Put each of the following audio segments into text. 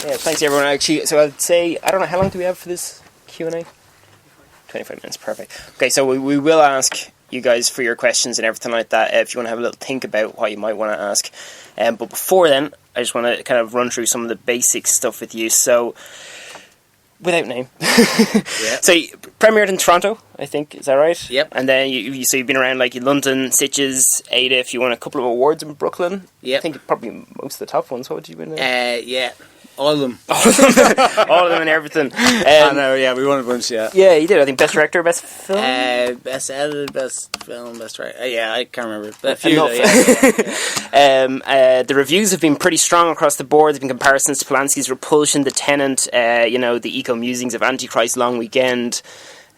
Yeah, thanks everyone. Actually, so I'd say, I don't know, how long do we have for this Q&A? 25 minutes, perfect. Okay, so we will ask you guys for your questions and everything like that if you want to have a little think about what you might want to ask. But before then, I just want to kind of run through some of the basic stuff with you. So, without name. Yeah. So, you premiered in Toronto, I think, is that right? Yep. And then so you've been around like London, Sitges, Ada, if you won a couple of awards in Brooklyn. Yep. I think probably most of the top ones. What did you win? Yeah. All of them. All of them and everything. I know, yeah, we won a bunch, yeah. Yeah, you did. I think best director, best film? Best edited, best film, best writer. Yeah, I can't remember. But a few, Enough. yeah. The reviews have been pretty strong across the board. There have been comparisons to Polanski's Repulsion, The Tenant, the Eco-Musings of Antichrist, Long Weekend.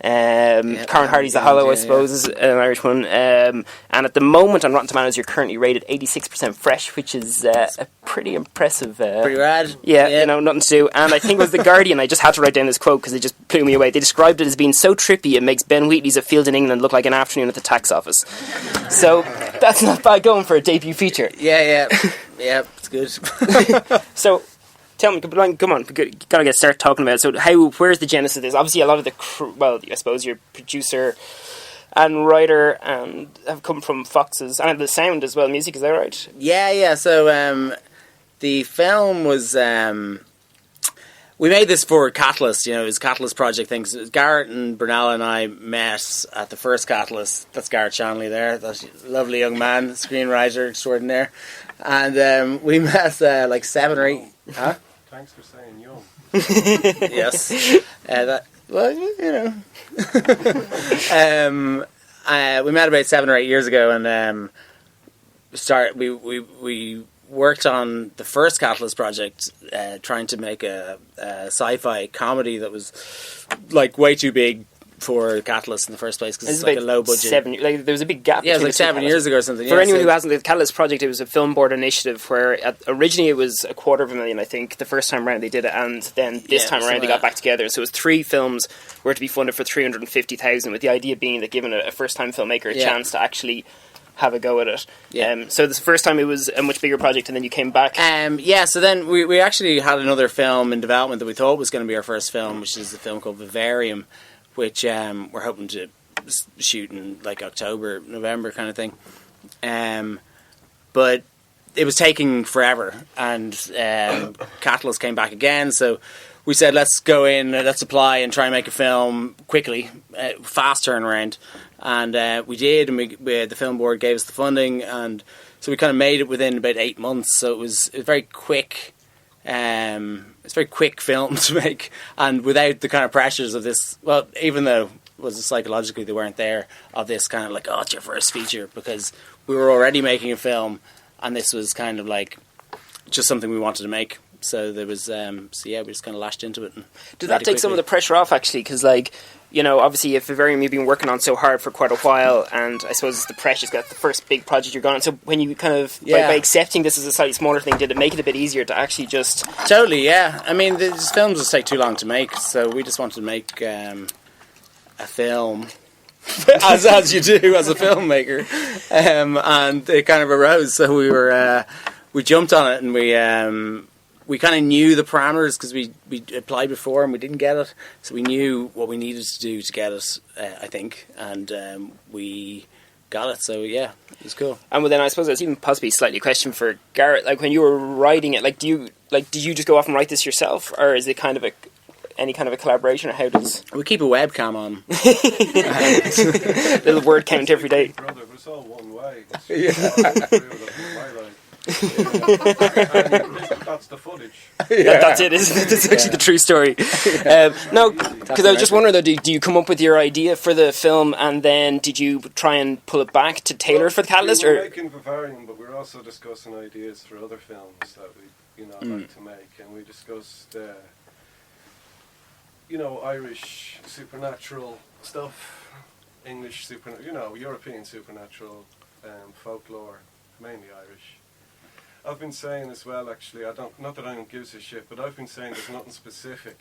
Karen Hardy's The Hollow, I suppose, is an Irish one. And at the moment on Rotten Tomatoes, you're currently rated 86% fresh, which is a pretty impressive. Pretty rad. Yeah, nothing to do. And I think it was The Guardian. I just had to write down this quote because it just blew me away. They described it as being so trippy it makes Ben Wheatley's A Field in England look like an afternoon at the tax office. So that's not bad going for a debut feature. Yeah, it's good. So. Tell me, come on, gotta start talking about it. So, where's the genesis of this? Obviously, a lot of the crew, well, I suppose your producer and writer and have come from Fox's, and the sound as well, music, is that right? Yeah. So, the film was, we made this for Catalyst, it was Catalyst project things. Garrett and Brunella and I met at the first Catalyst. That's Garrett Shanley there, that lovely young man, screenwriter extraordinaire. And we met like 7 or 8. Huh? Thanks for saying young. Yes. We met about 7 or 8 years ago, and we worked on the first Catalyst project, trying to make a sci-fi comedy that was like way too big for Catalyst in the first place because it's like a low budget. There was a big gap. Yeah, it was like 7 years ago or something. For anyone who hasn't, the Catalyst project, it was a film board initiative where originally it was $250,000, I think, the first time around they did it, and then this time around they got back together. So it was 3 films were to be funded for $350,000, with the idea being that giving a first-time filmmaker a chance to actually have a go at it. Yeah. So the first time it was a much bigger project, and then you came back. So then we actually had another film in development that we thought was going to be our first film, which is a film called Vivarium, which we're hoping to shoot in like October, November kind of thing. But it was taking forever, and Catalyst came back again, so we said let's go in, let's apply and try and make a film quickly, fast turnaround. And we did, and the film board gave us the funding, and so we kind of made it within about 8 months. So it was a very quick, it's a very quick film to make, and without the kind of pressures of this. Well, even though it was psychologically they weren't there, of this kind of like, oh, it's your first feature, because we were already making a film, and this was kind of like just something we wanted to make. So there was, we just kind of lashed into it. And did that take some of the pressure off, actually? Because, obviously, if Vivarium you've been working on so hard for quite a while, and I suppose it's the pressure's got the first big project you're going on. So when you kind of, by accepting this as a slightly smaller thing, did it make it a bit easier to actually just... Totally, yeah. I mean, these films just take too long to make, so we just wanted to make a film, as you do as a filmmaker, and it kind of arose. So we jumped on it, and we kind of knew the parameters because we applied before and we didn't get it, so we knew what we needed to do to get it, I think, and we got it. So yeah, it was cool. And then I suppose it's even possibly slightly a question for Garrett. Like when you were writing it, did you just go off and write this yourself, or is it kind of any kind of a collaboration, or how does we keep a webcam on? Little word count every day. Brother, but it's all one way. That's the footage. That's it, isn't it? That's actually the true story. No, because I was just wondering though, do you come up with your idea for the film and then did you try and pull it back to tailor it for the Catalyst? We were making Vivarium, but we were also discussing ideas for other films that we like to make, and we discussed Irish supernatural stuff, English European supernatural folklore, mainly Irish. I've been saying as well, actually, not that anyone gives a shit, but I've been saying there's nothing specific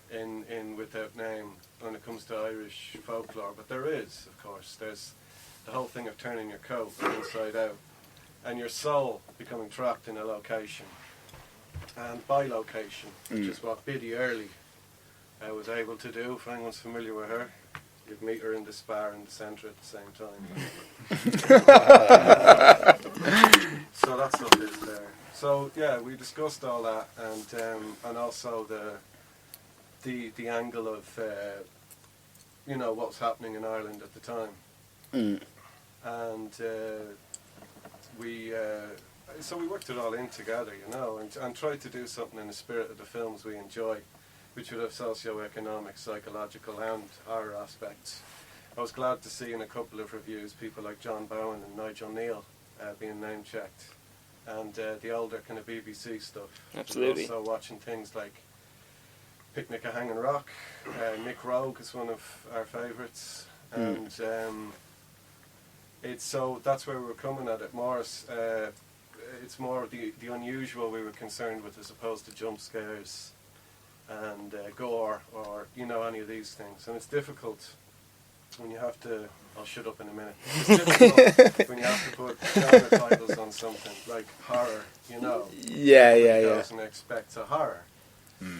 in Without Name when it comes to Irish folklore, but there is, of course. There's the whole thing of turning your coat inside out and your soul becoming trapped in a location. and bilocation, which is what Biddy Early was able to do. If anyone's familiar with her, you'd meet her in the spa in the centre at the same time. So that stuff is there. So yeah, we discussed all that, and also the angle of what's happening in Ireland at the time, and so we worked it all in together, and tried to do something in the spirit of the films we enjoy, which would have socio-economic, psychological and horror aspects. I was glad to see in a couple of reviews people like John Bowen and Nigel Neal being name-checked, and the older kind of BBC stuff. Absolutely. Also watching things like Picnic at Hanging Rock. Nick Rogue is one of our favourites, and so that's where we were coming at it. Morris, it's more the unusual we were concerned with, as opposed to jump scares and gore or any of these things. And it's difficult when you have to. I'll shut up in a minute. It's difficult when you have to put genre titles on something like horror. Yeah. Doesn't expect a horror.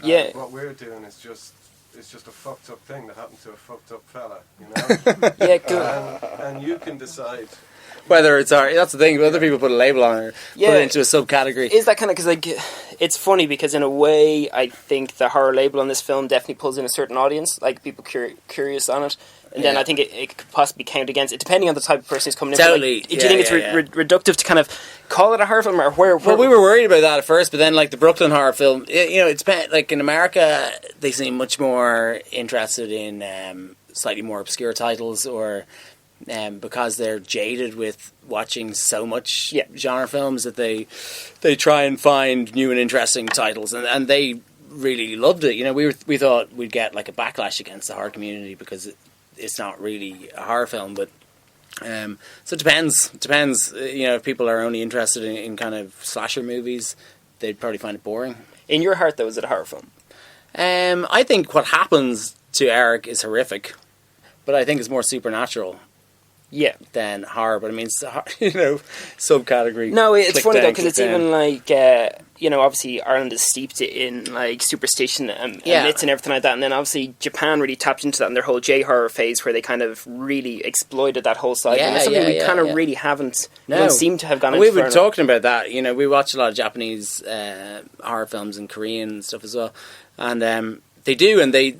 Yeah. What we're doing is just a fucked up thing that happened to a fucked up fella. Yeah, good. And you can decide whether it's art. That's the thing. Other people put a label on it, or put it into a subcategory. Is that kind of because it's funny because in a way I think the horror label on this film definitely pulls in a certain audience, like people curious on it, and then I think it could possibly count against it depending on the type of person who's coming in. Totally. Do you think it's reductive to kind of call it a horror film, or where? Well, we were worried about that at first, but then like the Brooklyn horror film, it's like in America they seem much more interested in slightly more obscure titles, or because they're jaded with watching so much genre films that they try and find new and interesting titles, and they really loved it. We thought we'd get like a backlash against the horror community because it's not really a horror film, but so it depends. If people are only interested in kind of slasher movies, they'd probably find it boring. In your heart, though, is it a horror film? I think what happens to Eric is horrific, but I think it's more supernatural. Yeah. Than horror, but I mean, subcategory. No, it's funny though, because it's even like, obviously Ireland is steeped in like superstition and myths and everything like that, and then obviously Japan really tapped into that in their whole J-horror phase, where they kind of really exploited that whole side. And it's something we kind of really haven't, don't seem to have gone into. We've been talking about that, we watch a lot of Japanese horror films and Korean stuff as well, and they do, and they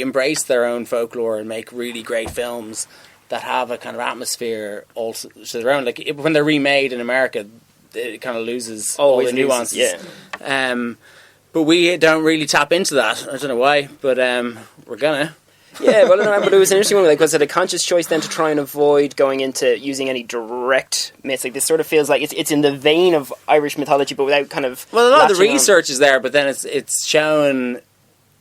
embrace their own folklore and make really great films that have a kind of atmosphere also to their own. Like when they're remade in America, it kind of loses all the nuances. But we don't really tap into that. I don't know why, but we're gonna. Yeah, well, no, but it was an interesting one. Like, was it a conscious choice then to try and avoid going into using any direct myths? Like, this sort of feels like it's in the vein of Irish mythology, but without kind of. Well, a lot of the research is there, but then it's shown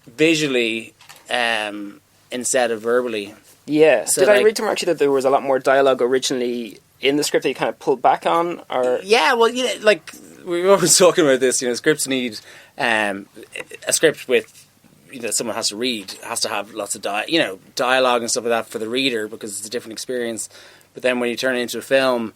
visually instead of verbally. Yeah. So Did I read somewhere actually that there was a lot more dialogue originally in the script that you kind of pulled back on? Or yeah, well, like we were always talking about this. Scripts need a script with someone has to read, has to have lots of dialogue and stuff like that for the reader because it's a different experience. But then when you turn it into a film,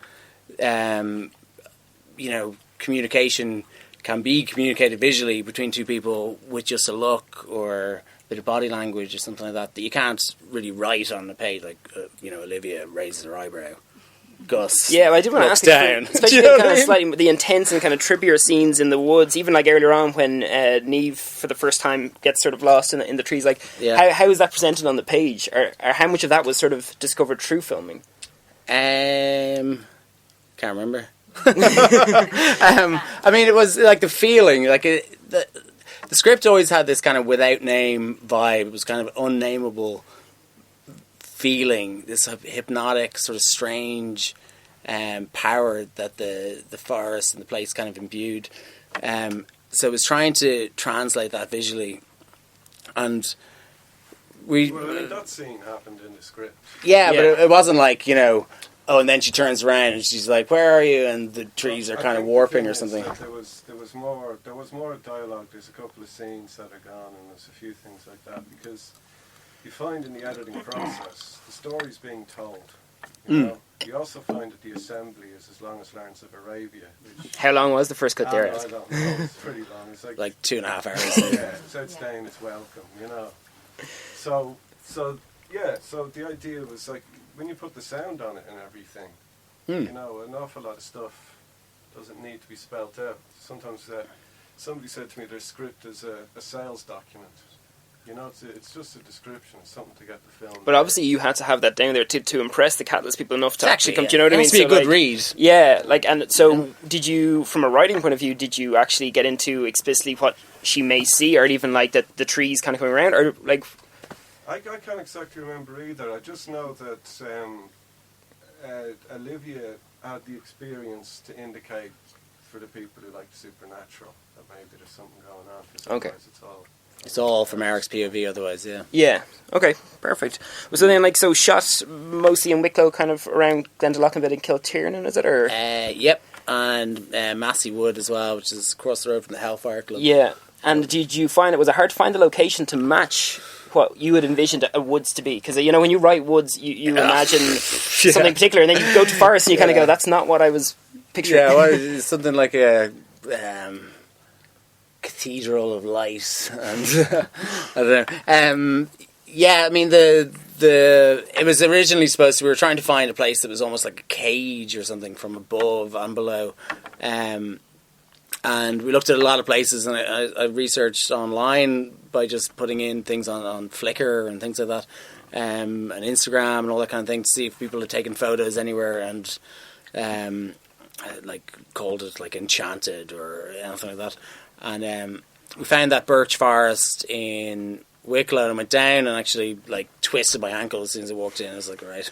communication can be communicated visually between two people with just a look or bit of body language or something like that you can't really write on the page, like Olivia raises her eyebrow, Gus I did want to ask down. Especially kind of slightly the intense and kind of trippier scenes in the woods, even like earlier on when Niamh for the first time gets sort of lost in the trees, like how is that presented on the page, or how much of that was sort of discovered through filming? Can't remember. I mean, it was like the feeling, like the script always had this kind of without name vibe. It was kind of unnameable feeling, this hypnotic, sort of strange power that the forest and the place kind of imbued. So it was trying to translate that visually. And that scene happened in the script. Yeah, but it wasn't like, and then she turns around and she's like, "Where are you?" And the trees are kind of warping or something. There was more dialogue. There's a couple of scenes that are gone, and there's a few things like that, because you find in the editing process the story's being told, You also find that the assembly is as long as Lawrence of Arabia. Which How long was the first cut there? I don't know. It's pretty long. It's Like 2.5 hours. yeah, it's outstaying its welcome, you know. So the idea was like when you put the sound on it and everything, you know, an awful lot of stuff doesn't need to be spelt out. Sometimes somebody said to me their script is a sales document. You know, it's just a description, it's something to get the film. But obviously you had to have that down there to impress the Catalyst people enough to actually come, yeah. do you know what I mean? It has to be a good like, read. Yeah, like, and so did you, from a writing point of view, did you actually get into explicitly what she may see, or even like that the trees kind of coming around, or like... I can't exactly remember either. I just know that Olivia had the experience to indicate for the people who like the supernatural that maybe there's something going on. 'Cause otherwise It's all from Eric's POV otherwise, yeah. Yeah, okay, perfect. So then, like, so shot mostly in Wicklow, kind of around Glendalough and Kiltiernan, is it, or...? Yep, and Massey Wood as well, which is across the road from the Hellfire Club. Yeah, and did you find was it hard to find the location to match what you had envisioned a woods to be? Because, you know, when you write woods, you imagine something particular, and then you go to forest and you kind of go, that's not what I was picturing. Yeah, well, it's something like a cathedral of light, and I don't know. Yeah, I mean it was originally supposed to. We were trying to find a place that was almost like a cage or something from above and below, and we looked at a lot of places, and I researched online by just putting in things on Flickr and things like that, and Instagram and all that kind of thing to see if people had taken photos anywhere, and like called it like Enchanted or anything like that. And we found that birch forest in Wicklow, and I went down and actually like twisted my ankle as soon as I walked in. I was like, right,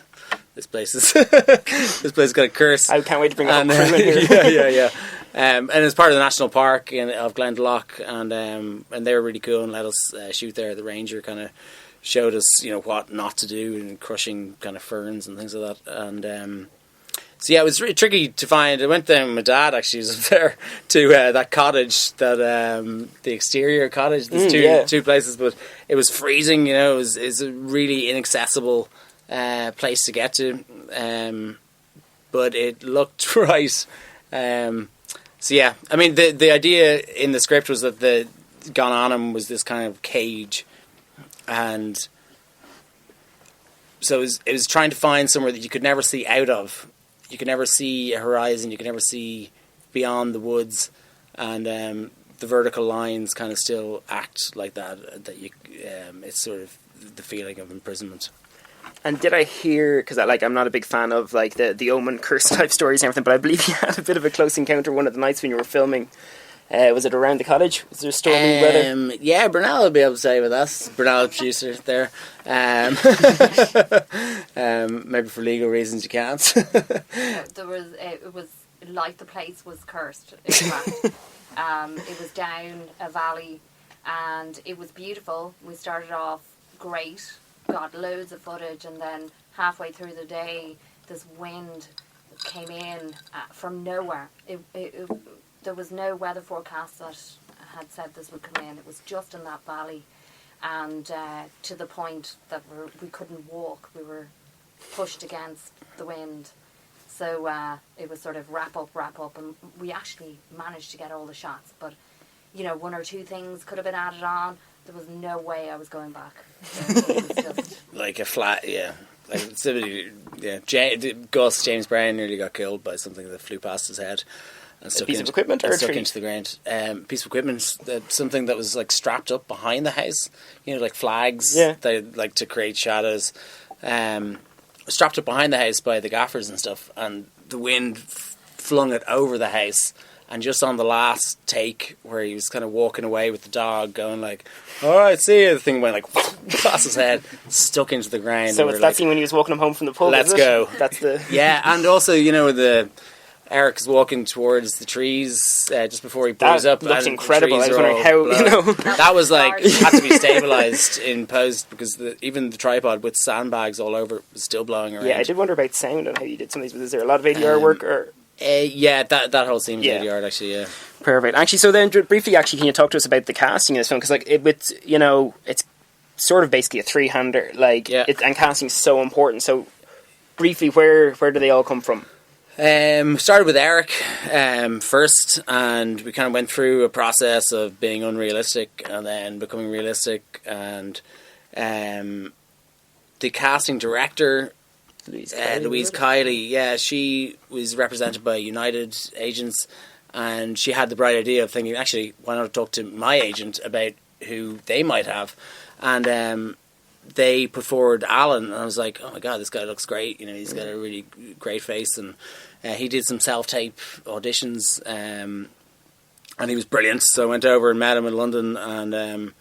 this place is this place got a curse. I can't wait to bring it up here. yeah. And it's part of the national park of Glendalough, and they were really cool and let us shoot there. The ranger kind of showed us, you know, what not to do in crushing kind of ferns and things like that. And so yeah, it was really tricky to find. I went down with my dad, actually, was up there to that cottage, that the exterior cottage. There's two places, but it was freezing. You know, it was a really inaccessible place to get to, but it looked right. So yeah, I mean, the idea in the script was that the Gonanum was this kind of cage, and so it was trying to find somewhere that you could never see out of. You could never see a horizon. You could never see beyond the woods, and the vertical lines kind of still act like that. That you, it's sort of the feeling of imprisonment. And did I hear, because I'm not a big fan of like the Omen curse type stories and everything, but I believe you had a bit of a close encounter one of the nights when you were filming. Was it around the cottage? Was there stormy weather? Yeah, Bernal will be able to say with us. Bernal, the producer there. Maybe for legal reasons you can't. There was it was like the place was cursed. In fact, it was down a valley, and it was beautiful. We started off great, got loads of footage, and then halfway through the day, this wind came in from nowhere. There was no weather forecast that had said this would come in. It was just in that valley, and to the point that we couldn't walk. We were pushed against the wind. So it was sort of wrap up, and we actually managed to get all the shots. But, you know, one or two things could have been added on. There was no way I was going back. It was just like a flat, yeah. Like somebody, yeah. James Brown nearly got killed by something that flew past his head. And a piece of equipment or a stuck tree? into the ground. Piece of equipment, something that was like strapped up behind the house. You know, like flags. Yeah. They like to create shadows. Strapped up behind the house by the gaffers and stuff, and the wind flung it over the house. And just on the last take, where he was kind of walking away with the dog, going like, "All right, see you," the thing went like past his head, stuck into the ground. So it's that scene when he was walking him home from the pub. Let's is it? go. That's the yeah, and also, you know, Eric is walking towards the trees just before he blows up. Looks and incredible. I was the trees are wondering all how, you know. that was like had to be stabilised in post, because even the tripod with sandbags all over it was still blowing around. Yeah, I did wonder about sound and how you did some of these. But is there a lot of ADR work or? Yeah, that whole scene was ADR actually. Yeah, perfect. Actually, so then briefly, actually, can you talk to us about the casting in this film? Because it's sort of basically a three-hander, and casting is so important. So briefly, where do they all come from? Started with Eric first, and we kind of went through a process of being unrealistic and then becoming realistic. And the casting director, Louise Kiley, she was represented by United Agents, and she had the bright idea of thinking, actually, why not talk to my agent about who they might have? And they put forward Alan, and I was like, oh my god, this guy looks great. He's got a really great face, and he did some self-tape auditions, and he was brilliant. So I went over and met him in London, and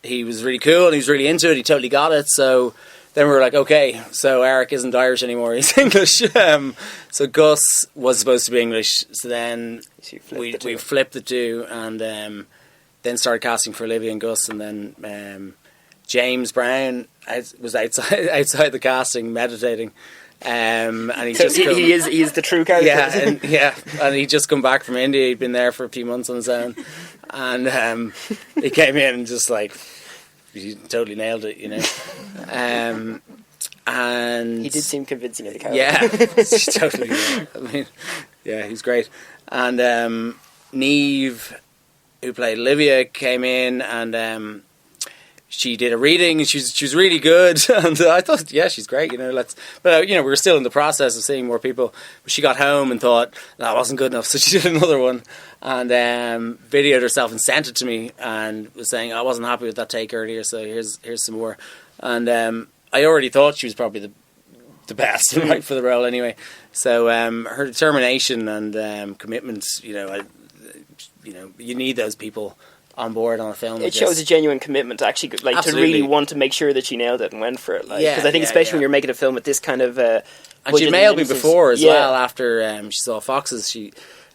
he was really cool, and he was really into it. He totally got it. So then we were like, okay, so Eric isn't Irish anymore, he's English. So Gus was supposed to be English. So then we flipped the two, and then started casting for Olivia and Gus, and then James Brown was outside the casting meditating, and he is the true character. And he'd just come back from India. He'd been there for a few months on his own, and he came in and just like he totally nailed it, and he did seem convincing in the character. Yeah, totally. I mean, yeah, he's great. And Neve, who played Olivia, came in, and she did a reading, and she was really good, and I thought, yeah, she's great, but we were still in the process of seeing more people, but she got home and thought that wasn't good enough, so she did another one, and videoed herself and sent it to me, and was saying, I wasn't happy with that take earlier, so here's some more, and I already thought she was probably the best, right, for the role anyway, so her determination and commitment, you need those people on board on a film. It shows a genuine commitment to actually, like, Absolutely. to really want to make sure that she nailed it and went for it. Because I think especially when you're making a film with this kind of and she mailed me before as well after she saw Foxes. She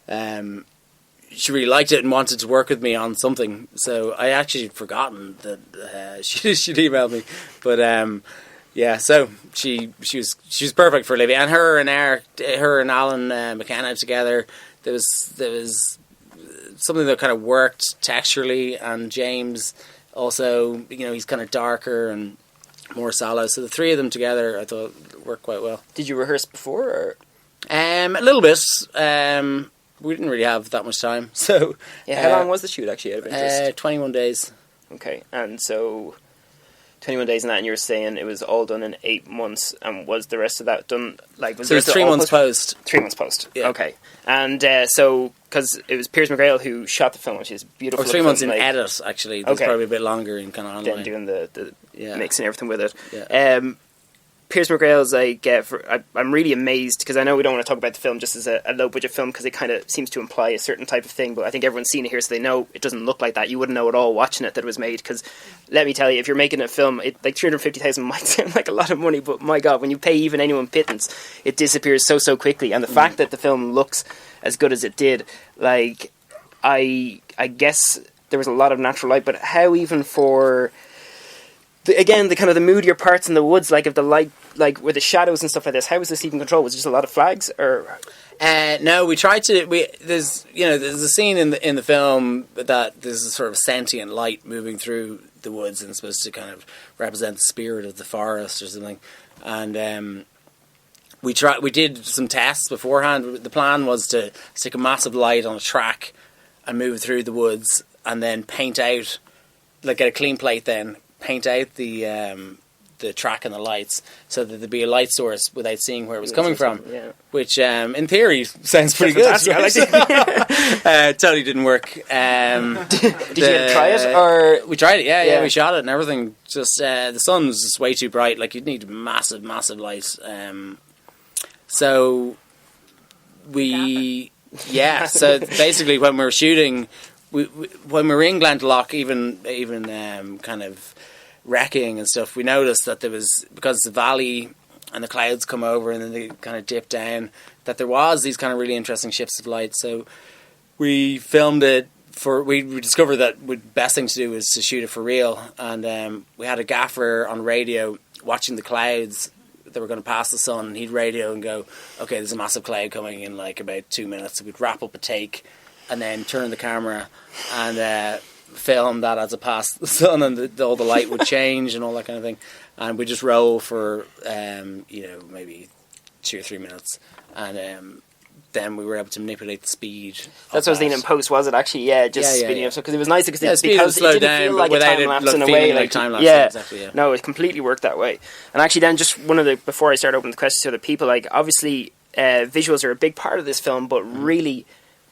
really liked it and wanted to work with me on something. So I actually had forgotten that she'd emailed me, but so she was perfect for Olivia, and her and Alan McKenna together. There was something that kind of worked texturally, and James also, he's kind of darker and more sallow. So the three of them together, I thought, worked quite well. Did you rehearse before? Or? A little bit. We didn't really have that much time. So how long was the shoot actually, out of interest? 21 days. Okay, and so 21 days in that, and you were saying it was all done in 8 months, and was the rest of that done, like, was so it 3 months post? 3 months post, yeah. Okay. And so, because it was Piers McGrail who shot the film, which is beautiful. Or 3 months in edit, actually. There's probably a bit longer in kind of online. Then doing the mixing everything with it. Yeah. Piers McGrail's, I'm really amazed, because I know we don't want to talk about the film just as a low-budget film, because it kind of seems to imply a certain type of thing, but I think everyone's seen it here, so they know it doesn't look like that. You wouldn't know at all watching it that it was made, because let me tell you, if you're making a film, like 350,000 might sound like a lot of money, but my God, when you pay even anyone pittance, it disappears so quickly, and the fact that the film looks as good as it did, like, I guess there was a lot of natural light, but how even for... Again, the kind of the moodier parts in the woods, like, of the light, like with the shadows and stuff like this, how was this even controlled? Was it just a lot of flags, or? No, we tried to. There's a scene in the film that there's a sort of sentient light moving through the woods, and it's supposed to kind of represent the spirit of the forest or something. And we did some tests beforehand. The plan was to stick a massive light on a track and move it through the woods, and then paint out, like, get a clean plate, then paint out the track and the lights so that there'd be a light source without seeing where it was coming from. Yeah. Which, in theory, sounds pretty good. Right? Totally didn't work. Did you try it, or we tried it? Yeah, we shot it and everything. Just the sun was just way too bright. Like, you'd need massive light. So we, So basically, when we were shooting, when we were in Glendalough, even kind of wrecking and stuff, we noticed that there was, because the valley and the clouds come over and then they kind of dip down, that there was these kind of really interesting shifts of light. So we filmed it we discovered that the best thing to do was to shoot it for real, and we had a gaffer on radio watching the clouds that were going to pass the sun, and he'd radio and go, okay, there's a massive cloud coming in like about 2 minutes. So we'd wrap up a take and then turn the camera and film that as it passed the sun, and all the light would change and all that kind of thing. And we just roll for maybe 2 or 3 minutes, and then we were able to manipulate the speed. That's what I was thinking in post, was it actually? Yeah, just speeding up. Because it was nice because it didn't feel like a time lapse in a way. Like time lapse, yeah, exactly, yeah. No, it completely worked that way. And actually, then just before I start opening the questions to other people, like obviously visuals are a big part of this film, but really,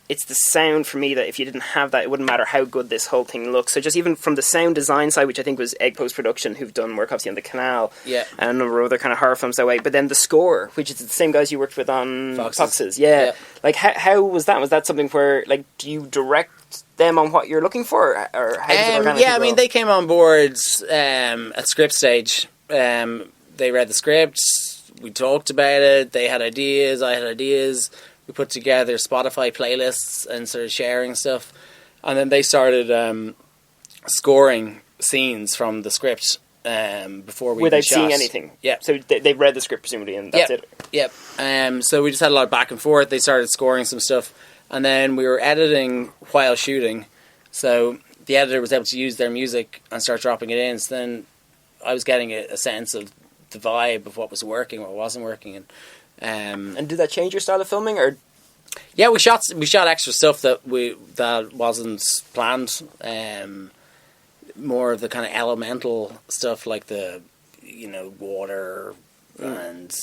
it's the sound for me that if you didn't have that, it wouldn't matter how good this whole thing looks. So just even from the sound design side, which I think was Egg Post Production, who've done work obviously on The Canal, and a number of other kind of horror films that way. But then the score, which is the same guys you worked with on Foxes. Yeah. Like how was that? Was that something where like do you direct them on what you're looking for, or how does it organically I mean they came on board at script stage. They read the scripts, we talked about it. They had ideas, I had ideas. We put together Spotify playlists and sort of sharing stuff. And then they started scoring scenes from the script before we without seeing anything. Yeah. So they've read the script presumably, and that's it. Yep. So we just had a lot of back and forth. They started scoring some stuff. And then we were editing while shooting. So the editor was able to use their music and start dropping it in. So then I was getting a sense of the vibe of what was working, what wasn't working. And did that change your style of filming, or? Yeah, we shot extra stuff that wasn't planned. More of the kind of elemental stuff, like the water, and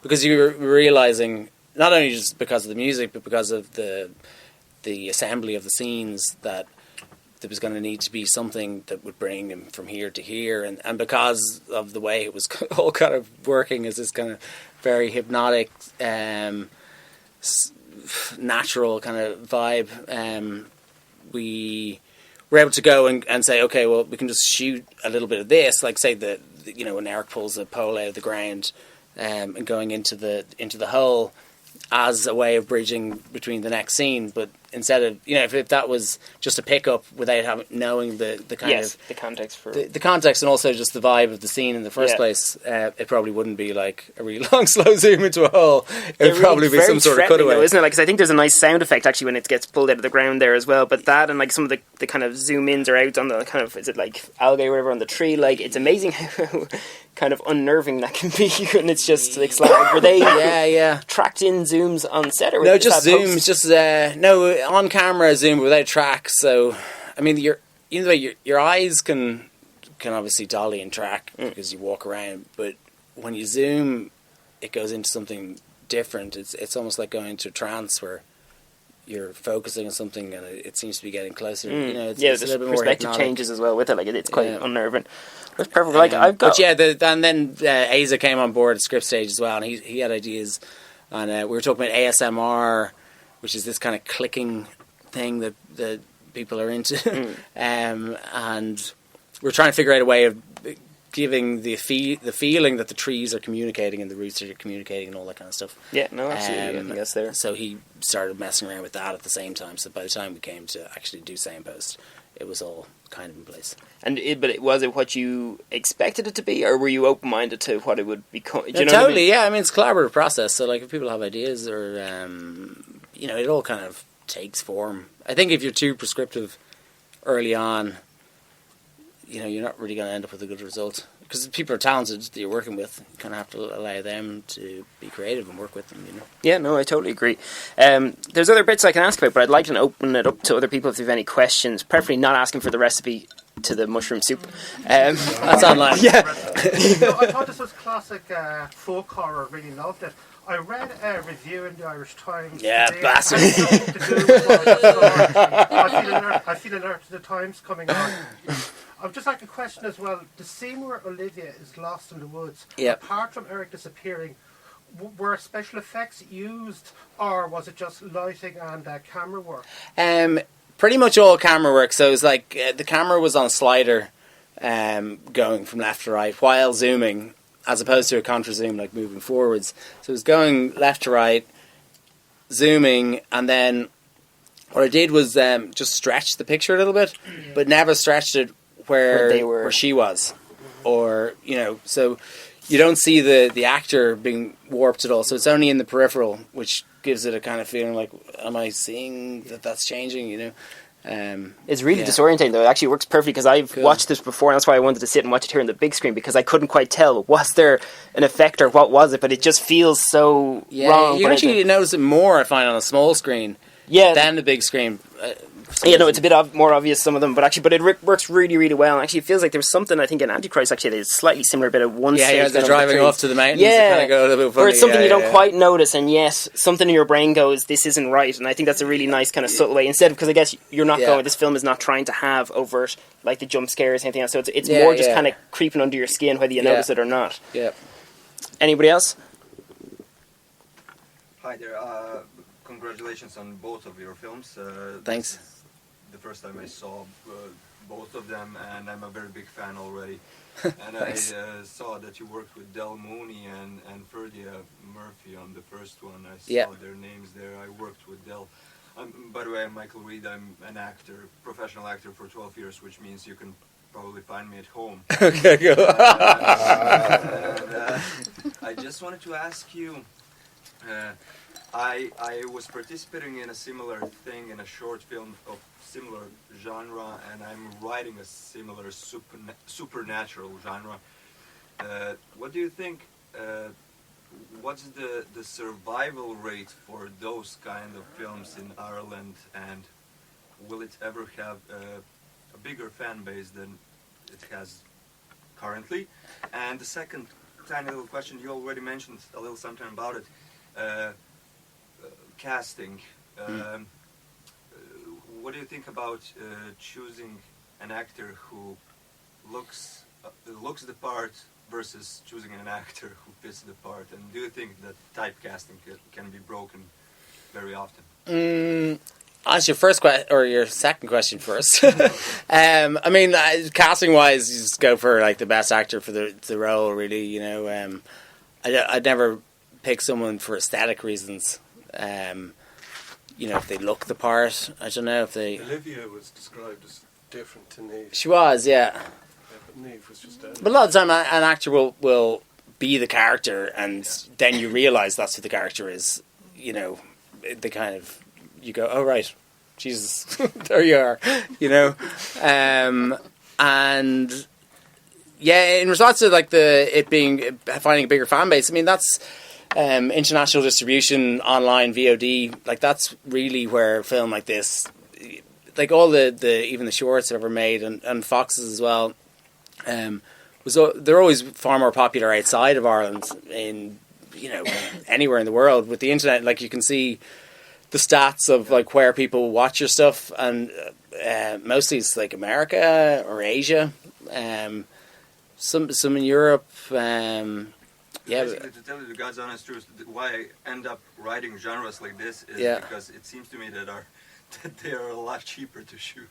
because you were realizing not only just because of the music, but because of the assembly of the scenes that there was going to need to be something that would bring him from here to here, and because of the way it was all kind of working as this kind of very hypnotic, natural kind of vibe, we were able to go and say, okay, well, we can just shoot a little bit of this, like say when Eric pulls a pole out of the ground and going into the hole as a way of bridging between the next scene, but instead of if that was just a pickup without knowing the kind of the context for the context and also just the vibe of the scene in the first place, it probably wouldn't be like a really long slow zoom into a hole. It would probably be some sort of cutaway, though, isn't it? Like, 'cause I think there's a nice sound effect actually when it gets pulled out of the ground there as well. But that and like some of the kind of zoom ins or outs on the kind of, is it like algae or whatever on the tree? Like, it's amazing how kind of unnerving that can be, and it's just like were they tracked in zooms on set, or no, just zooms, just no on camera zoom without track. So I mean, your eyes can obviously dolly and track because you walk around, but when you zoom, it goes into something different. It's almost like going into a trance where you're focusing on something and it seems to be getting closer. It's a little bit more perspective hypnotic. changes as well with it. Like it's quite unnerving. That's perfect. Like I've got, but and then Asa came on board at script stage as well, and he had ideas, and we were talking about ASMR, which is this kind of clicking thing that people are into, and we're trying to figure out a way of giving the feeling that the trees are communicating and the roots are communicating and all that kind of stuff. Yeah, no, absolutely. I think that's there. So he started messing around with that at the same time. So by the time we came to actually do sound post, it was all kind of in place. But was it what you expected it to be, or were you open minded to what it would become? Do you know totally, what I mean? yeah. I mean, it's a collaborative process. So like, if people have ideas, or it all kind of takes form. I think if you're too prescriptive early on, you're not really going to end up with a good result. Because people are talented that you're working with, you kind of have to allow them to be creative and work with them, Yeah, no, I totally agree. There's other bits I can ask about, but I'd like to open it up to other people if they have any questions, preferably not asking for the recipe to the mushroom soup. That's online. Yeah. I thought this was classic folk horror, really loved it. I read a review in the Irish Times. Yeah, today. bastard. I feel alert to the Times coming on. I'd just like a question as well. The scene where Olivia is lost in the woods, apart from Eric disappearing, were special effects used, or was it just lighting and camera work? Pretty much all camera work. So it was like the camera was on a slider going from left to right while zooming, as opposed to a contra zoom, like moving forwards. So it was going left to right, zooming, and then what I did was just stretch the picture a little bit, but never stretched it where she was, or so you don't see the actor being warped at all. So it's only in the peripheral, which gives it a kind of feeling like, am I seeing that's changing? It's really disorientating, though. It actually works perfectly because I've watched this before, and that's why I wanted to sit and watch it here on the big screen, because I couldn't quite tell, was there an effect or what was it, but it just feels so wrong. You actually notice it more, I find, on a small screen than the big screen. It's a bit more obvious, some of them, but it works really, really well. And actually, it feels like there was something, I think, in Antichrist, actually, that is slightly similar, bit of one stage. Yeah, they're driving off to the mountains. Yeah, kind of go a little bit funny. Where it's something you don't quite notice, and yet something in your brain goes, this isn't right. And I think that's a really nice kind of subtle way. Instead of, because I guess you're not going, this film is not trying to have overt, like the jump scares or anything else. So it's more just kind of creeping under your skin, whether you notice it or not. Yeah. Anybody else? Hi there. Congratulations on both of your films. Thanks. The first time I saw both of them, and I'm a very big fan already. And I saw that you worked with Del Mooney and Ferdia Murphy on the first one. I saw their names there. I worked with Del. By the way, I'm Michael Reed. I'm an actor, professional actor for 12 years, which means you can probably find me at home. Okay, go. I just wanted to ask you, I was participating in a similar thing, in a short film of similar genre, and I'm writing a similar supernatural genre. What do you think, what's the survival rate for those kind of films in Ireland, and will it ever have a bigger fan base than it has currently? And the second tiny little question, you already mentioned a little something about it, casting. What do you think about choosing an actor who looks the part versus choosing an actor who fits the part? And do you think that typecasting can be broken very often? Ask your first question or your second question first. I mean, casting wise, you just go for like the best actor for the role. Really, you know, I'd never pick someone for aesthetic reasons. You know, if they look the part. I don't know if they. Olivia was described as different to Neve. She was, yeah. But Neve was just. But a lot of the time, an actor will be the character, and then you realise that's who the character is. You know, they kind of you go, oh right, Jesus, there you are. You know, and yeah, in response to like finding a bigger fan base. I mean, that's. International distribution, online, VOD, like that's really where a film like this, like all the even the shorts ever made and Fox's as well, they're always far more popular outside of Ireland in, you know, anywhere in the world. With the internet, like you can see the stats of like where people watch your stuff, and mostly it's like America or Asia, some in Europe. Basically, to tell you the God's honest truth, why I end up writing genres like this is because it seems to me that they are a lot cheaper to shoot.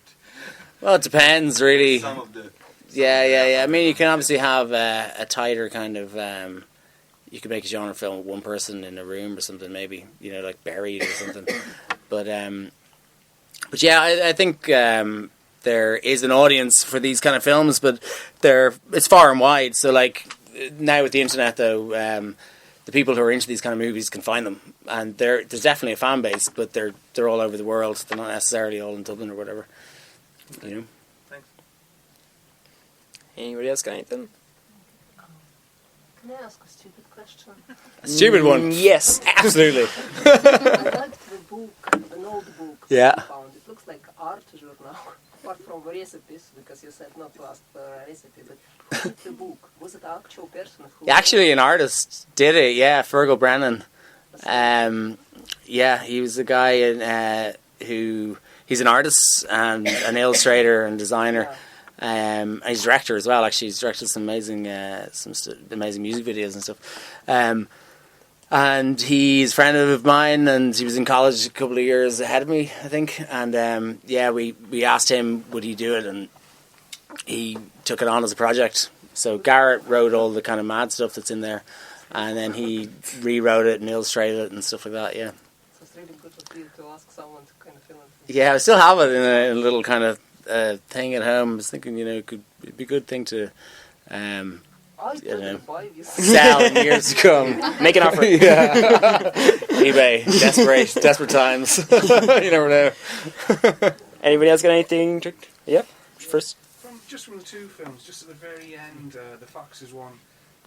Well, it depends, really. Some of the. Yeah. I mean, you can obviously have a tighter kind of. You could make a genre film with one person in a room or something, maybe, you know, like Buried or something. But yeah, I think there is an audience for these kind of films, but it's far and wide. So like. Now with the internet, though, the people who are into these kind of movies can find them, and there's definitely a fan base, but they're all over the world. They're not necessarily all in Dublin or whatever. You know. Thanks. Anybody else got anything? Can I ask a stupid question? A stupid one? Yes, absolutely. I liked the book, an old book. Yeah. Found. It looks like art journal, apart from recipes, because you said not to ask for a recipe, but who did the book? Was it an actual person who... Actually, an artist did it, yeah, Fergal Brennan. Yeah, he was a guy who... He's an artist and an illustrator and designer. And he's a director as well, actually. He's directed some amazing amazing music videos and stuff. And he's a friend of mine, and he was in college a couple of years ahead of me, I think. And yeah, we asked him would he do it, and he took it on as a project. So Garrett wrote all the kind of mad stuff that's in there, and then he rewrote it and illustrated it and stuff like that. Yeah. So it's really good of you to ask someone to kind of film it. Yeah, I still have it in a little kind of thing at home. I was thinking, you know, it'd be a good thing to. You know, sell in years to come. Make an offer. Yeah. eBay. Desperate times. You never know. Anybody else got anything? Yep. First. From the two films, just at the very end, the Foxes one,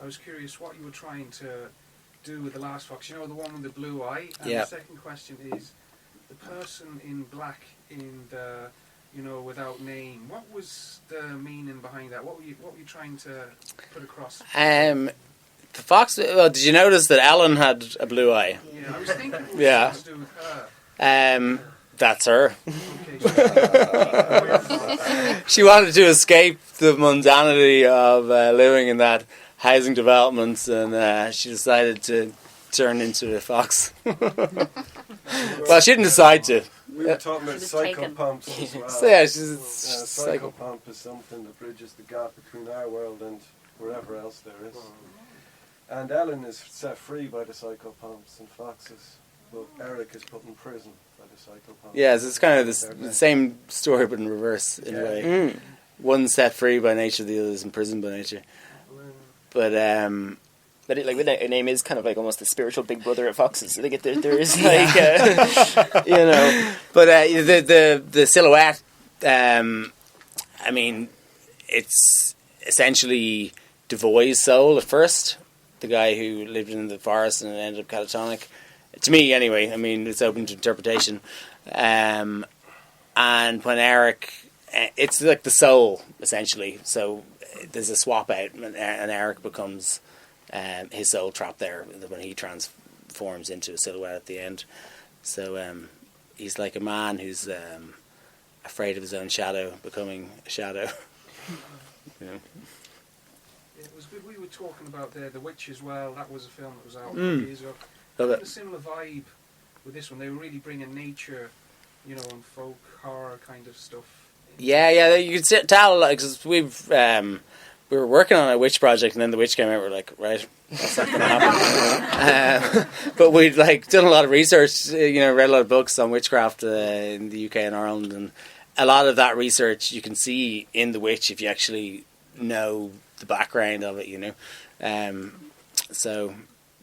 I was curious what you were trying to do with the last fox. The one with the blue eye. And the second question is, the person in black in the, without name. What was the meaning behind that? What were you trying to put across? The fox. Well, did you notice that Ellen had a blue eye? Yeah, I was thinking it was to do with her. That's her. Okay. She wanted to escape the mundanity of living in that housing development, and she decided to turn into a fox. Well, she didn't decide to. We were talking about psychopomps as well. So, yeah, she's psychopomp is something that bridges the gap between our world and wherever else there is. And Ellen is set free by the psychopomps and foxes, but Eric is put in prison by the psychopomps. Yes, it's kind of the same story, but in reverse in a way. One's set free by nature, the other's in prison by nature. But But with that name is kind of like almost the spiritual big brother of foxes. I think there is But the silhouette. I mean, it's essentially Devoy's soul at first. The guy who lived in the forest and ended up catatonic. To me, anyway. I mean, it's open to interpretation. And when Eric, it's like the soul essentially. So there's a swap out, and Eric becomes his soul trapped there when he transforms into a silhouette at the end. So he's like a man who's afraid of his own shadow becoming a shadow. It was good. We were talking about The Witch as well. That was a film that was out a few years ago. A similar vibe with this one. They were really bringing nature, and folk horror kind of stuff. Yeah. You could tell, because we were working on a witch project, and then The Witch came out. We're like, right, that's not going to happen. But we'd done a lot of research. Read a lot of books on witchcraft in the UK and Ireland, and a lot of that research you can see in The Witch if you actually know the background of it. So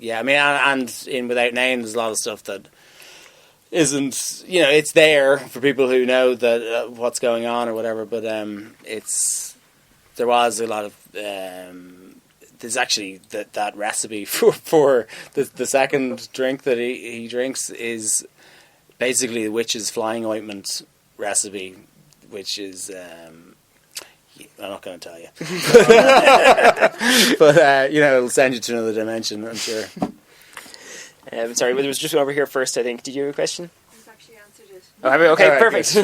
yeah, I mean, and in Without Name, there's a lot of stuff that isn't, it's there for people who know that what's going on or whatever, but there was a lot of there's actually that recipe for the second drink that he drinks is basically the witch's flying ointment recipe, which is I'm not going to tell you, but it'll send you to another dimension, I'm sure. Sorry, there was just over here first, I think. Did you have a question? I've actually answered it. Oh, have we? Okay, right, perfect.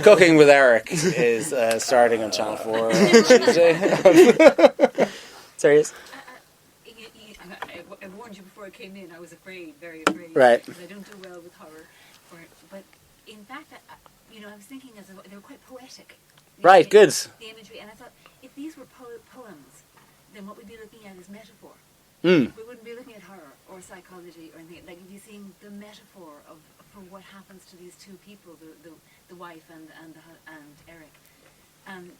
Cooking with Eric is starting on Channel 4 on Tuesday. Sorry, yes. I warned you before I came in. I was afraid, very afraid. Right. Because I don't do well with horror. But in fact, I was thinking they were quite poetic. Right, good. The imagery, and I thought, if these were poems, then what we'd be looking at is metaphor. Mm. We wouldn't be looking at horror or psychology or anything. Like, you'd be seeing the metaphor for what happens to these two people, the wife and Eric. And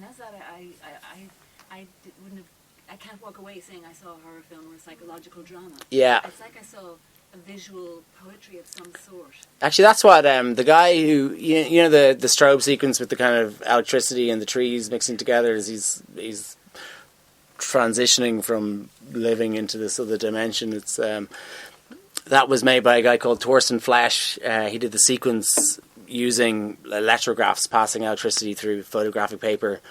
as that, I can't walk away saying I saw a horror film or a psychological drama. Yeah. It's like I saw a visual poetry of some sort. Actually, that's what the guy who the strobe sequence with the kind of electricity and the trees mixing together as he's transitioning from living into this other dimension. It's that was made by a guy called Thorsten Flesch. He did the sequence using electrographs passing electricity through photographic paper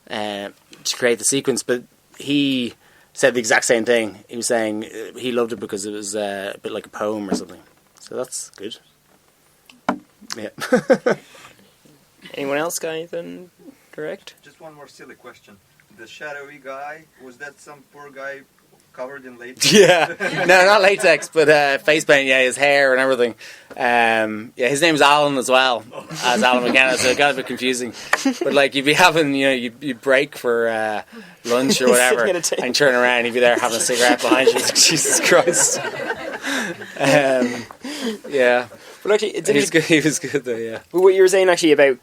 to create the sequence, but he said the exact same thing. He was saying he loved it because it was a bit like a poem or something. So that's good. Yeah. Anyone else got anything direct? Just one more silly question. The shadowy guy, was that some poor guy covered in latex? Yeah. No, not latex, but face paint, yeah, his hair and everything. Yeah, his name's Alan as well, as Alan McKenna, so it got a bit confusing. But you'd be having, you'd break for lunch or whatever, and turn around, he'd be there having a cigarette behind you. Jesus Christ. Yeah. But actually, he was good. He was good though. Yeah. But what you were saying actually about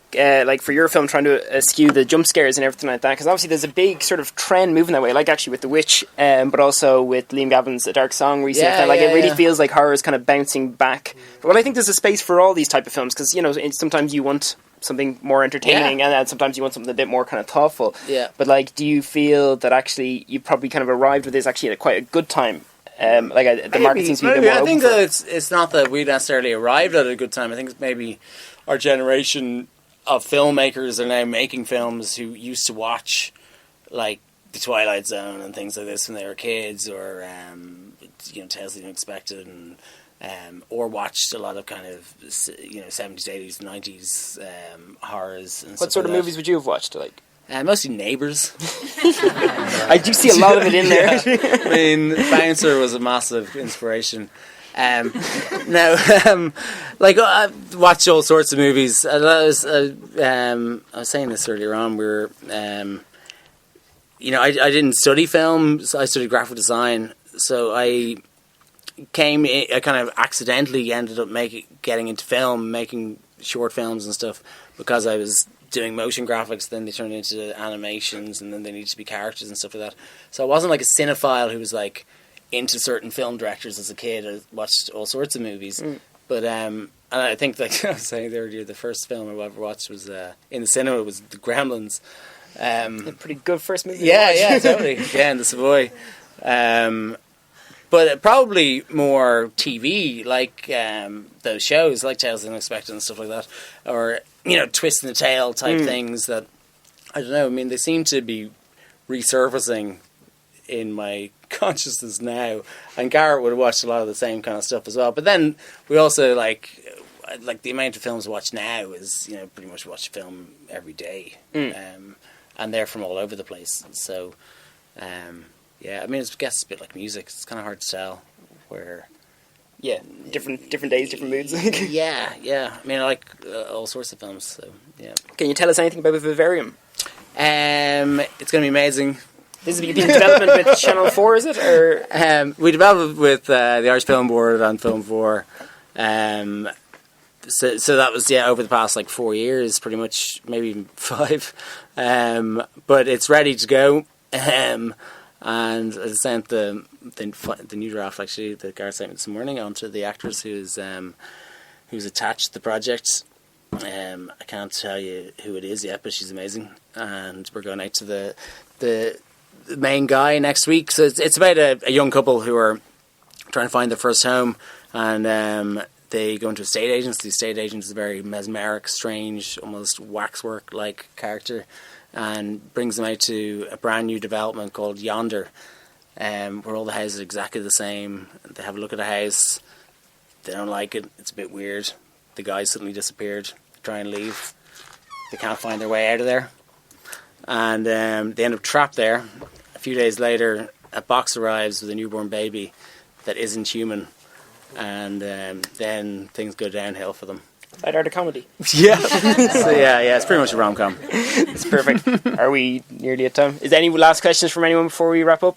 like for your film trying to eschew the jump scares and everything like that, because obviously there's a big sort of trend moving that way. Like actually with The Witch, but also with Liam Gavin's A Dark Song recently. It really feels like horror is kind of bouncing back. But I think there's a space for all these type of films because sometimes you want something more entertaining and sometimes you want something a bit more kind of thoughtful. Yeah. But like, do you feel that actually you probably kind of arrived with this actually at quite a good time? The market seems to be a bit more I think open that it's not that we necessarily arrived at a good time. I think it's maybe our generation of filmmakers are now making films who used to watch like The Twilight Zone and things like this when they were kids, or Tales of the Unexpected, and or watched a lot of kind of 70s, 80s, 90s horrors. And what sort of movies would you have watched? Like mostly Neighbours. I do see a lot of it in there. I mean, Bouncer was a massive inspiration. I watched all sorts of movies. I was saying this earlier on. We were, I didn't study film. So I studied graphic design. So I kind of accidentally ended up getting into film, making short films and stuff, because I was doing motion graphics. Then they turned into animations, and then they needed to be characters and stuff like that. So I wasn't like a cinephile who was like into certain film directors as a kid. I watched all sorts of movies, but and I think, like I was saying earlier, the first film I ever watched was in the cinema was The Gremlins. A pretty good first movie. Yeah, totally. Yeah, in the Savoy. But probably more TV, like those shows, like Tales of the Unexpected and stuff like that, or Twist in the Tail type things that, I don't know, I mean, they seem to be resurfacing in my consciousness now. And Garrett would have watched a lot of the same kind of stuff as well. But then we also, like the amount of films we watch now is, pretty much watch film every day. And they're from all over the place. So, yeah, I mean, I guess it's a bit like music. It's kind of hard to tell where... Yeah, different days, different moods. yeah. I mean, I like all sorts of films, so, yeah. Can you tell us anything about Vivarium? It's going to be amazing. This is in development with Channel 4, is it? Or we developed it with the Irish Film Board and Film 4. So that was, over the past, 4 years, pretty much, maybe even 5. But it's ready to go. And I sent the new draft, actually, that Gareth sent me this morning, onto the actress who's attached to the project. I can't tell you who it is yet, but she's amazing. And we're going out to the main guy next week. So it's about a young couple who are trying to find their first home, and they go into estate agents. The estate agent is a very mesmeric, strange, almost waxwork-like character, and brings them out to a brand new development called Yonder, where all the houses are exactly the same. They have a look at the house, they don't like it, it's a bit weird. The guy suddenly disappeared, they try and leave, they can't find their way out of there, and they end up trapped there. A few days later, a box arrives with a newborn baby that isn't human, and then things go downhill for them. Light art of comedy. Yeah. So it's pretty much a rom-com. It's perfect. Are we nearly at time? Is there any last questions from anyone before we wrap up?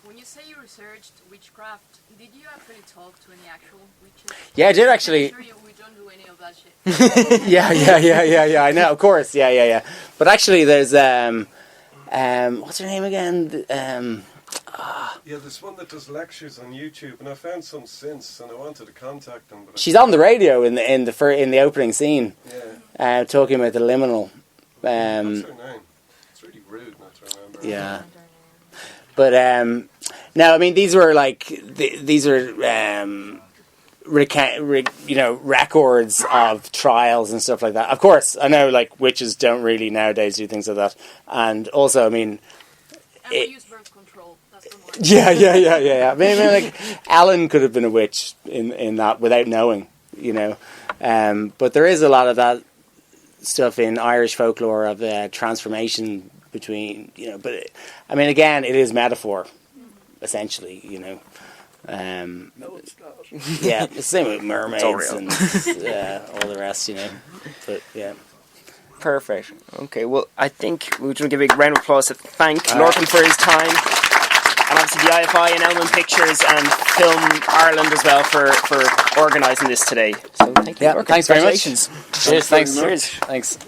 When you say you researched witchcraft, did you actually talk to any actual witches? Yeah, I did actually. I'm sure we don't do any of that shit. Yeah. I know, of course. Yeah. But actually, there's what's her name again? Yeah, there's one that does lectures on YouTube, and I found some since, and I wanted to contact them. But she's on the radio in the opening scene, talking about the liminal. What's her name? It's really rude not to remember. Yeah, but no, I mean these were records of trials and stuff like that. Of course, I know witches don't really nowadays do things like that, and also I mean. And we use birth control. That's the one. Yeah. I mean, Ellen could have been a witch in that without knowing, But there is a lot of that stuff in Irish folklore of transformation between, But I mean, again, it is metaphor, essentially, No, it's not. Yeah, it's the same with mermaids and all the rest, But yeah. Perfect. Okay, well, I think we should give a big round of applause to thank Lorcan for his time. And obviously the IFI and Elman Pictures and Film Ireland as well for organising this today. So thank you. Yeah, thanks very much. Congratulations. Cheers, thanks. Cheers. Thanks.